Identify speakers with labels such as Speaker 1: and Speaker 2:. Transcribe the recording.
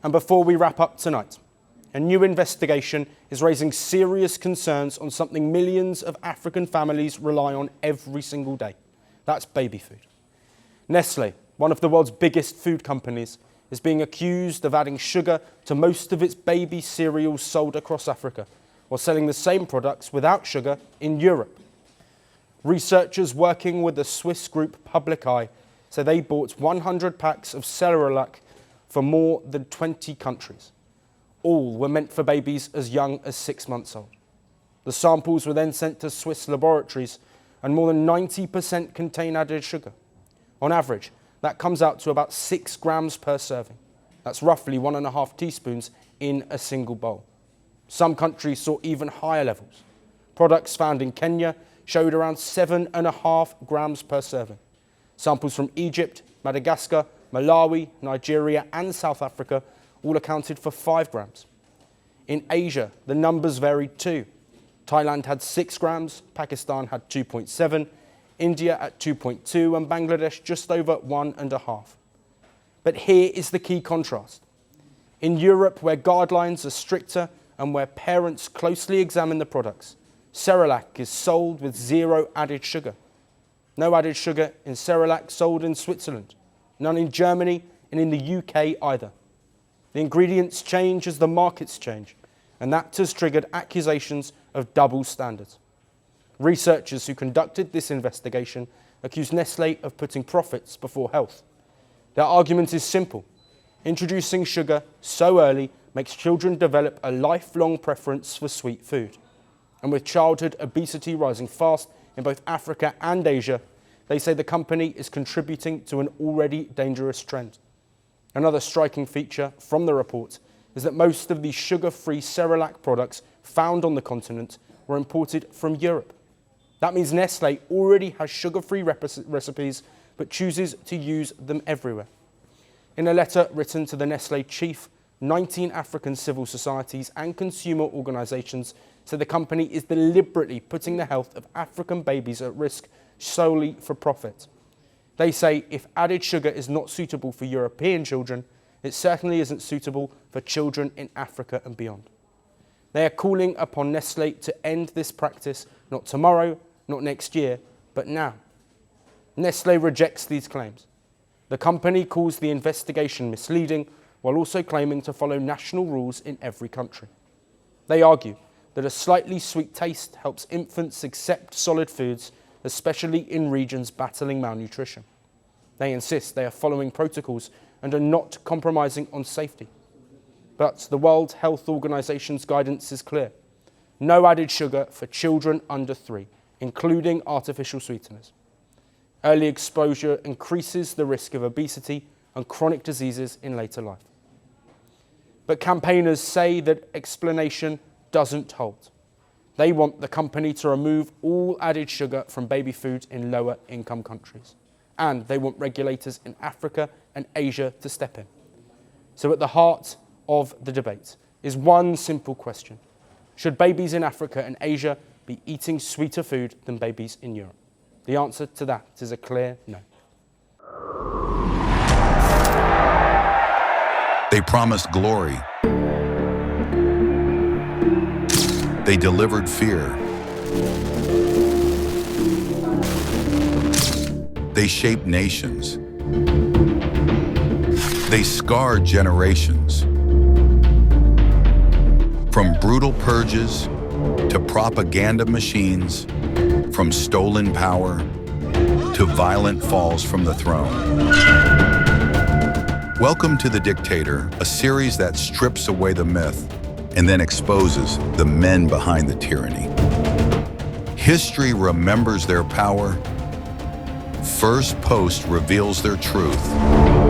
Speaker 1: And before we wrap up tonight, a new investigation is raising serious concerns on something millions of African families rely on every single day. That's baby food. Nestlé, one of the world's biggest food companies, is being accused of adding sugar to most of its baby cereals sold across Africa, while selling the same products without sugar in Europe. Researchers working with the Swiss group Public Eye say they bought 100 packs of Cerelac for more than 20 countries. All were meant for babies as young as 6 months old. The samples were then sent to Swiss laboratories, and more than 90% contain added sugar. On average, that comes out to about 6 grams per serving. That's roughly 1.5 teaspoons in a single bowl. Some countries saw even higher levels. Products found in Kenya showed around 7.5 grams per serving. Samples from Egypt, Madagascar, Malawi, Nigeria and South Africa all accounted for 5 grams. In Asia, the numbers varied too. Thailand had 6 grams, Pakistan had 2.7, India at 2.2 and Bangladesh just over 1.5. But here is the key contrast. In Europe, where guidelines are stricter and where parents closely examine the products, Cerelac is sold with 0 added sugar. No added sugar in Cerelac sold in Switzerland, none in Germany and in the UK either. The ingredients change as the markets change, and that has triggered accusations of double standards. Researchers who conducted this investigation accused Nestlé of putting profits before health. Their argument is simple. Introducing sugar so early makes children develop a lifelong preference for sweet food. And with childhood obesity rising fast in both Africa and Asia, they say the company is contributing to an already dangerous trend. Another striking feature from the report is that most of the sugar-free Cerelac products found on the continent were imported from Europe. That means Nestlé already has sugar-free recipes, but chooses to use them everywhere. In a letter written to the Nestlé chief, 19 African civil societies and consumer organisations say the company is deliberately putting the health of African babies at risk solely for profit. They say if added sugar is not suitable for European children, it certainly isn't suitable for children in Africa and beyond. They are calling upon Nestlé to end this practice, not tomorrow, not next year, but now. Nestlé rejects these claims. The company calls the investigation misleading, while also claiming to follow national rules in every country. They argue that a slightly sweet taste helps infants accept solid foods, especially in regions battling malnutrition. They insist they are following protocols and are not compromising on safety. But the World Health Organization's guidance is clear. No added sugar for children under 3, including artificial sweeteners. Early exposure increases the risk of obesity and chronic diseases in later life. But campaigners say that explanation doesn't hold. They want the company to remove all added sugar from baby food in lower income countries. And they want regulators in Africa and Asia to step in. So at the heart of the debate is one simple question. Should babies in Africa and Asia be eating sweeter food than babies in Europe? The answer to that is a clear no.
Speaker 2: They promised glory. They delivered fear. They shaped nations. They scarred generations. From brutal purges to propaganda machines, from stolen power to violent falls from the throne. Welcome to The Dictator, a series that strips away the myth and then exposes the men behind the tyranny. History remembers their power. Firstpost reveals their truth.